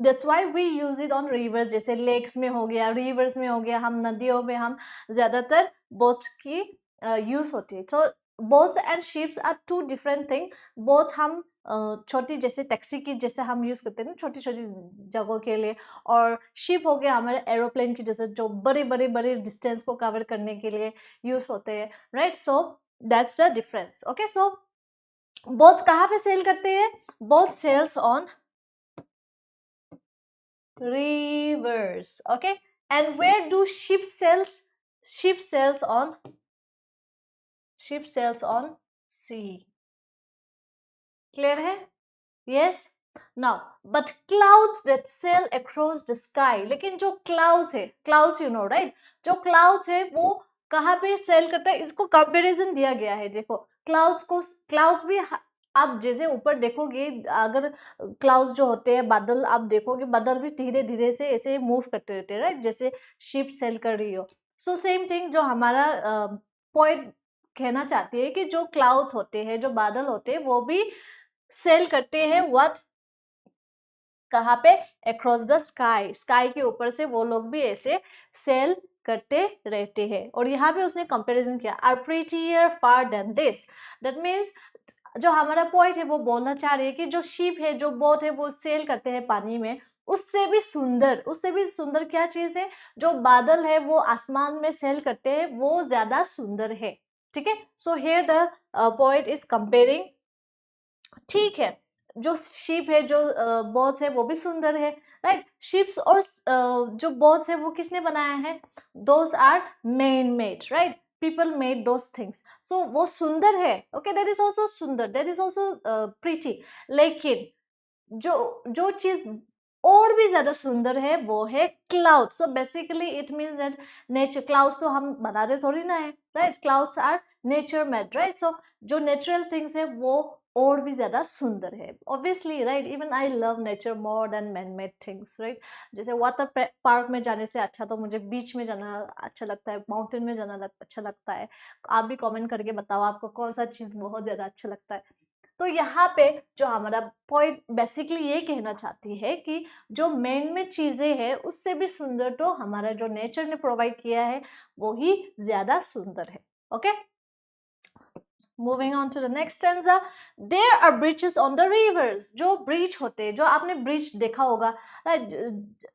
That's why we use it on rivers, जैसे lakes में हो गया, रिवर्स में हो गया, हम नदियों में हम ज्यादातर बोट्स की यूज होती है। So boats and ships are two different thing. Boats हम छोटी जैसे टैक्सी की जैसे हम यूज करते हैं ना छोटी छोटी जगहों के लिए, और शिप हो गया हमारे एरोप्लेन की जैसे जो बड़े बड़े बड़े डिस्टेंस को कवर करने के लिए यूज होते हैं, right. So that's the difference. Okay, so boats कहाँ पे सेल करते हैं? Boat sails on rivers, okay, and where do ship sells? Ship sells on sea. Clear है? Yes. Now but clouds that sail across the sky, लेकिन जो clouds है, clouds you know right, जो clouds है वो कहाँ पे सेल करता है? इसको कंपैरिजन दिया गया है। देखो क्लाउड्स भी आप जैसे ऊपर देखोगे, अगर क्लाउड्स जो होते हैं बादल, आप देखोगे बादल भी धीरे धीरे से ऐसे मूव करते रहते हैं, राइट, जैसे शिप सेल कर रही हो। सो सेम थिंग जो हमारा पॉइंट कहना चाहती है कि जो क्लाउड्स होते हैं, जो बादल होते हैं, वो भी सेल करते हैं व्हाट, कहाँ पे? अक्रॉस द स्काई, स्काई के ऊपर से वो लोग भी ऐसे सेल करते रहते हैं। और यहाँ पे उसने कंपैरिजन किया, are prettier far than this, that means जो हमारा पॉइंट है वो बोलना चाह रही है कि जो शिप है, जो बोट है, वो सेल करते हैं पानी में, उससे भी सुंदर क्या चीज है? जो बादल है वो आसमान में सेल करते हैं, वो ज्यादा सुंदर है। ठीक है, so here the point is comparing. ठीक है, जो शिप है, जो बोट्स है, वो भी सुंदर है, राइट। शिप्स और जो बोट्स है वो किसने बनाया है? Those are man made, right, people made those things. So वो सुंदर है, ओके, दैट इज ऑल्सो सुंदर, दैट इज ऑल्सो प्रीटी। लेकिन जो चीज और भी ज्यादा सुंदर है वो है cloud. So basically it means that nature, clouds तो हम बनाते थोड़ी ना है, right, clouds are nature made, right. So जो नेचुरल थिंग्स है वो और भी ज्यादा सुंदर है, obviously, right. Even I love nature more than man made things, right. जैसे वाटर पार्क में जाने से अच्छा तो मुझे बीच में जाना अच्छा लगता है, माउंटेन में जाना अच्छा लगता है। आप भी कमेंट करके बताओ आपको कौन सा चीज बहुत ज्यादा अच्छा लगता है। तो यहाँ पे जो हमारा पॉइंट बेसिकली ये कहना चाहती है कि जो मेन में चीजें हैं उससे भी सुंदर तो हमारा जो नेचर ने प्रोवाइड किया है वो ही ज्यादा सुंदर है। Okay, moving on to the next stanza, there are bridges on the rivers. जो ब्रिज होते हैं, जो आपने ब्रिज देखा होगा,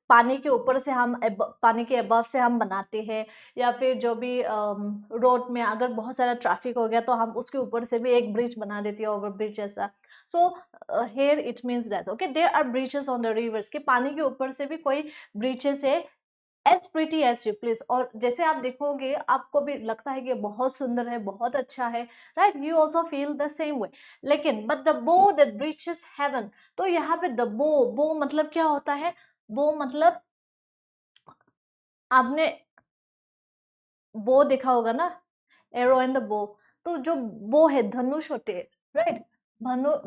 पानी के ऊपर से हम पानी के अबव से हम बनाते हैं, या फिर जो भी रोड में अगर बहुत सारा ट्रैफिक हो गया तो हम उसके ऊपर से भी एक ब्रिज बना देते हैं, ओवर ब्रिज जैसा। So here it means that okay, there are bridges on the rivers, कि पानी के ऊपर से भी कोई ब्रिजेस है, as pretty as you please. और जैसे आप देखोगे आपको भी लगता है कि बहुत सुंदर है, बहुत अच्छा है, right, you also feel the same way. लेकिन बट द बो दैट रीचेस हेवन, तो यहाँ पे द बो मतलब क्या होता है? बो मतलब आपने बो देखा होगा ना, एरो एंड द बो। तो जो बो है, धनुष होते हैं, राइट।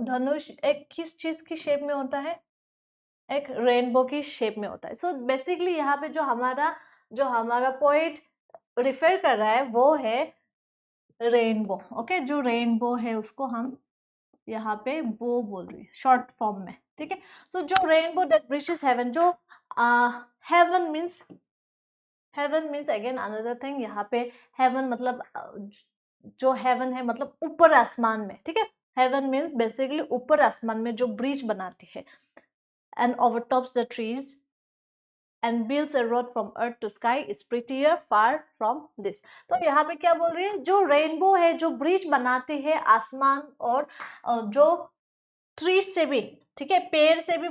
धनुष एक किस चीज की शेप में होता है? एक रेनबो की शेप में होता है। सो बेसिकली यहाँ पे जो हमारा पॉइंट रिफर कर रहा है वो है रेनबो। ओके, जो रेनबो है उसको हम यहाँ पे बो बोल रही है शॉर्ट फॉर्म में, ठीक है। सो जो रेनबो दैट रीचेस हेवन, जो heaven means again another thing. यहाँ पे हेवन मतलब जो हेवन है मतलब ऊपर आसमान में, ठीक है। हेवन मीन्स बेसिकली ऊपर आसमान में जो ब्रिज बनाती है, and overtops the trees and builds a road from earth to sky is prettier far from this। तो यहाँ पे क्या बोल रही है? जो रेनबो है, जो ब्रिज बनाते हैं आसमान और जो ट्री से भी, ठीक है, पेड़ से भी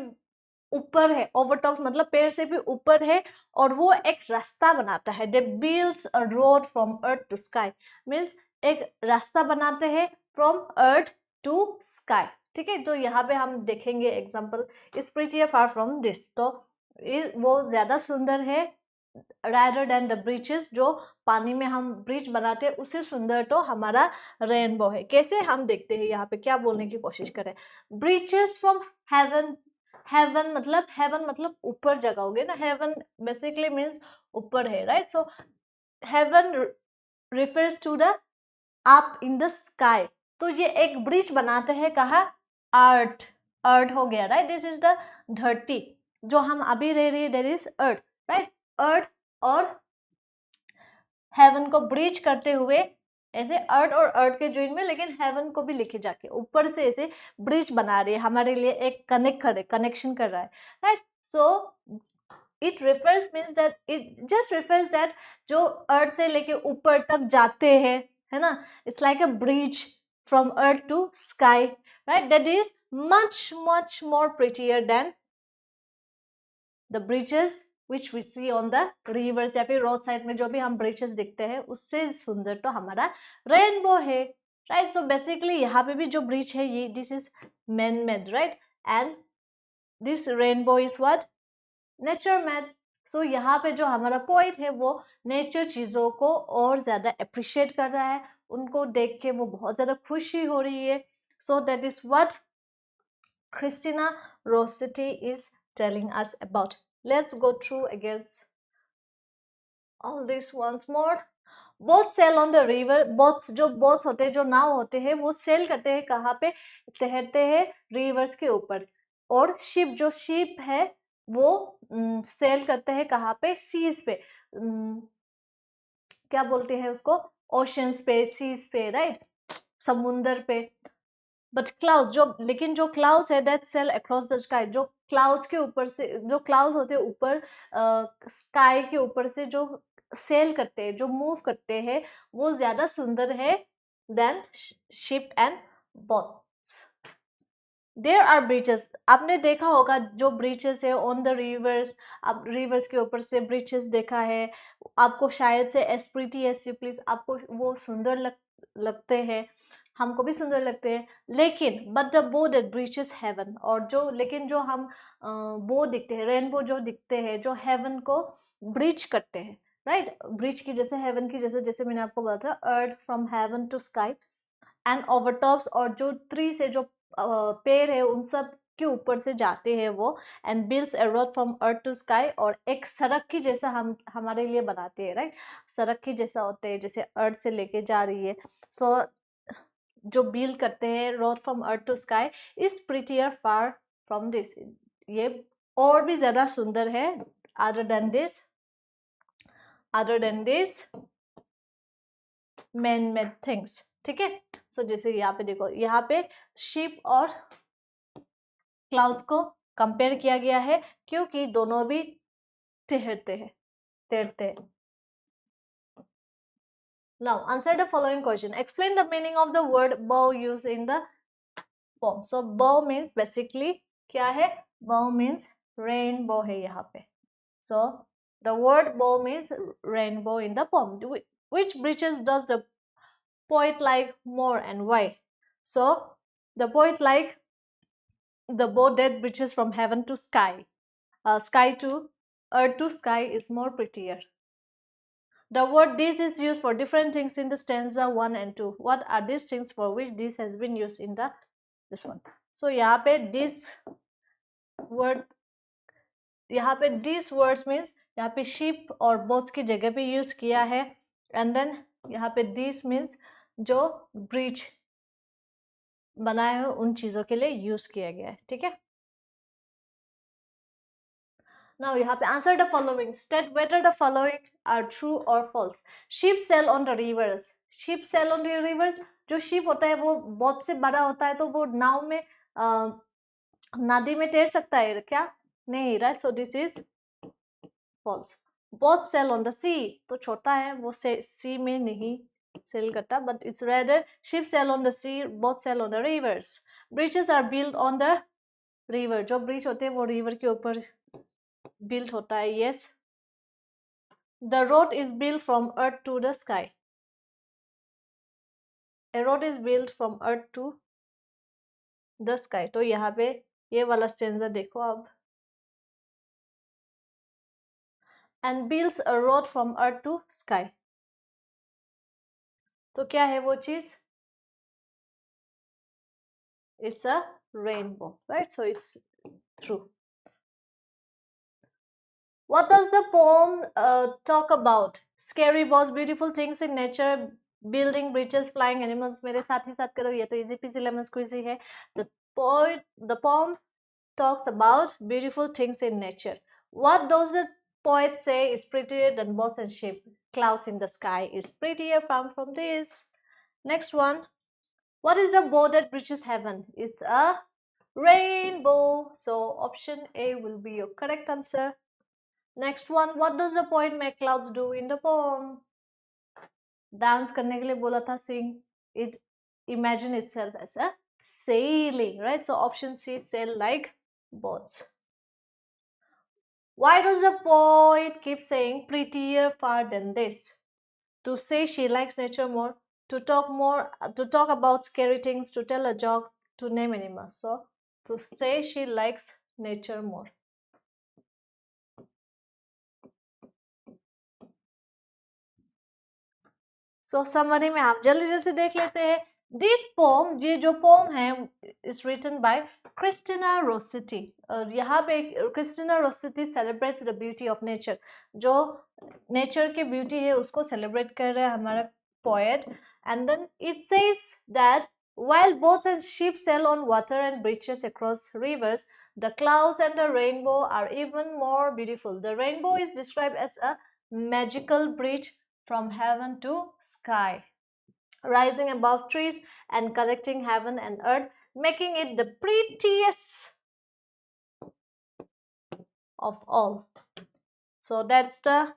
ऊपर है, ओवरटॉप मतलब पेड़ से भी ऊपर है, और वो एक रास्ता बनाता है। They builds a road from earth to sky, means एक रास्ता बनाते हैं फ्रॉम अर्थ टू स्काई, ठीक है। तो यहाँ पे हम देखेंगे example, is prettier far from this, तो वो ज्यादा सुंदर है rather than the bridges, जो पानी में हम ब्रिज बनाते हैं उससे सुंदर तो हमारा रेनबो है। कैसे? हम देखते हैं यहाँ पे क्या बोलने की कोशिश करें। ब्रिजेस फ्रॉम हेवन, हेवन मतलब ऊपर जगह होगे ना, हेवन बेसिकली मीन्स ऊपर है, right. So heaven refers to the up in the sky. तो ये एक ब्रिज बनाते हैं कहा? अर्थ हो गया, राइट, दिस इज द धरती, जो हम अभी रह रही है दैट इज अर्थ, राइट। अर्थ और हेवन को ब्रीच करते हुए ऐसे अर्थ और अर्थ के ज्वाइन में, लेकिन हेवन को भी लेके जाके ऊपर से ऐसे ब्रिज बना रही है हमारे लिए, एक कनेक्शन कर रहा है, right. So it refers means that, it just refers that जो अर्थ से लेके ऊपर तक जाते हैं, है ना, it's like a bridge from earth to sky, right, that is much much more prettier than the bridges which we see on the rivers, या फिर रोड साइड में जो भी हम ब्रिजेस दिखते हैं उससे सुंदर तो हमारा रेनबो है, राइट। सो बेसिकली यहाँ पे भी जो ब्रिज है ये this is man made, right, and this rainbow is what, nature made. So यहाँ पे जो हमारा पॉइंट है वो नेचर चीजों को और ज्यादा अप्रिशिएट कर रहा है, उनको देख के वो बहुत ज्यादा खुशी हो रही है। So that is what Christina Rossetti is telling us about. Let's go through again all this once more. Boats sail on the river, boats जो बोट्स होते हैं, जो नाव होते हैं, वो सेल करते हैं कहाँ पे, तैरते हैं रिवर्स के ऊपर। और शिप जो शिप है वो सेल करते हैं कहाँ पे, सीज पे, क्या बोलते हैं उसको, ओशंस पे, सीज पे, राइट, समुंदर पे। बट क्लाउड्स जो, लेकिन जो क्लाउड्स है that sail across the sky, जो क्लाउड्स के ऊपर से, जो क्लाउड्स होते हैं ऊपर स्काई के ऊपर से जो सेल करते हैं, जो मूव करते हैं, वो ज्यादा सुंदर है than ship and boats. There are bridges, आपने देखा होगा जो ब्रिजेस है ऑन द रिवर्स, आप रिवर्स के ऊपर से ब्रिजेस देखा है, आपको शायद से एस्प्रिटी एस प्लीज आपको वो सुंदर लगते हैं, हमको भी सुंदर लगते हैं, लेकिन बट द बो दैट ब्रीचेस हेवन, और जो लेकिन जो हम बो दिखते हैं, रेनबो जो दिखते हैं, जो हेवन को ब्रीच करते हैं, राइट, ब्रीच की जैसे हेवन की जैसे, जैसे मैंने आपको बताया earth from heaven to sky and overtops, और जो ट्री से जो पेड़ है उन सब के ऊपर से जाते हैं वो, and builds a road from earth to sky, और एक सड़क की जैसा हम हमारे लिए बनाते हैं, राइट, सड़क की जैसा होते हैं, जैसे अर्थ से लेके जा रही है। सो जो बिल्ड करते हैं road from earth to sky is prettier far from this, ये और भी ज्यादा सुंदर है other than this, other than this man made things, ठीक है। सो जैसे यहाँ पे देखो, यहाँ पे शिप और क्लाउड्स को कंपेयर किया गया है क्योंकि दोनों भी तैरते हैं, तैरते हैं। Now answer the following question. Explain the meaning of the word bow used in the poem. So bow means basically क्या है, bow means rainbow है यहाँ पे। So the word bow means rainbow in the poem. Which bridges does the poet like more and why? So the poet like the bow that bridges from heaven to sky, sky to earth to sky is more prettier. The word this is used for different things in the stanza 1 and 2. What are these things for which this has been used in the this one? So यहाँ पे this word, यहाँ पे these words means यहाँ पे ship और boats की जगह पे use किया है, and then यहाँ पे this means जो bridge बनाए हुए उन चीजों के लिए यूज किया गया है, ठीक है। Now you have to answer the following. State whether the following are true or false. Ship sail on the rivers. Ship sail on the rivers. जो शिप होता है वो बहुत से बड़ा होता है, तो वो नाव में नदी में तैर सकता है क्या, नहीं, right. So this is false. Boat sail on the sea, तो छोटा है वो सी में नहीं सेल करता, but it's rather ship sail on the sea, boat sail on the rivers. Bridges are build on the river, जो bridge होते हैं वो रिवर के ऊपर बिल्ट होता है, yes. The road is built from earth to the sky. A road is built from earth to the sky. तो यहाँ पे ये वाला स्टेंजा देखो अब, and builds a road from earth to sky. तो क्या है वो चीज, it's a rainbow, right? So it's true. What does the poem talk about? Scary boys, beautiful things in nature, building bridges, flying animals. मेरे साथ ही साथ करो, ये तो easy peasy lemon squeezy है. The poem talks about beautiful things in nature. What does the poet say is prettier than birds and sheep? Clouds in the sky is prettier from this. Next one. What is the bow that reaches heaven? It's a rainbow. So option A will be your correct answer. Next one. What does the poet make clouds do in the poem? Dance करने के लिए बोला था sing. It imagine itself as a sailing, right? So option C, sail like boats. Why does the poet keep saying prettier far than this? To say she likes nature more, to talk about scary things, to tell a joke, to name animals. So to say she likes nature more. So summary में आप जल्दी जल्दी से देख लेते हैं. This poem, ये जो poem है, is written by Christina Rossetti. और यहाँ पे Christina Rossetti celebrates the beauty of nature. जो nature की beauty है उसको celebrate कर रहा है हमारा poet. And then it says that while boats and ships sail on water and bridges across rivers, the clouds and the rainbow are even more beautiful. The rainbow is described as a magical bridge from heaven to sky, rising above trees and connecting heaven and earth, making it the prettiest of all. So that's the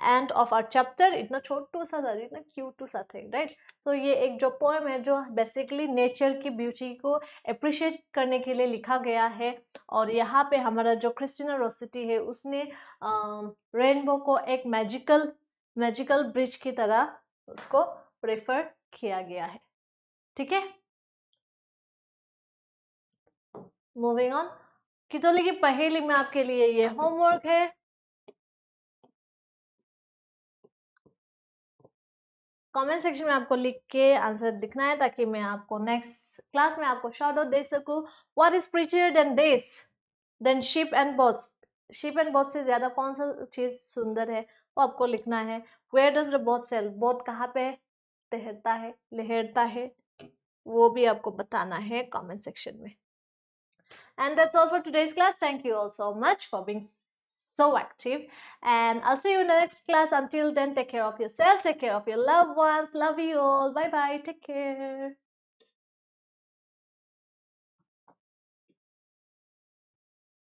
end of our chapter. इतना छोटू सा था, इतना cute सा था, right? सो ये एक जो poem है जो बेसिकली नेचर की ब्यूटी को अप्रिशिएट करने के लिए लिखा गया है. और यहाँ पे हमारा जो क्रिस्टिना रोसिटी है उसने रेनबो को एक मैजिकल ब्रिज की तरह उसको प्रेफर किया गया है. ठीक है, मूविंग ऑन. कितोली की पहेली में आपके लिए ये होमवर्क है. कमेंट सेक्शन में आपको लिख के आंसर दिखना है ताकि मैं आपको नेक्स्ट क्लास में आपको शाउट आउट दे सकूं. What is prettier than this, than ship and boats. Ship and boat से ज्यादा कौन सा चीज सुंदर है वो आपको लिखना है. Where does the boat sail, boat कहाँ पे तैरता है, लहरता है, वो भी आपको बताना है कमेंट सेक्शन में. And that's all for today's class. Thank you all so much for being so active. And I'll see you in the next class. Until then, take care of yourself, take care of your loved ones. Love you all. Bye bye. Take care.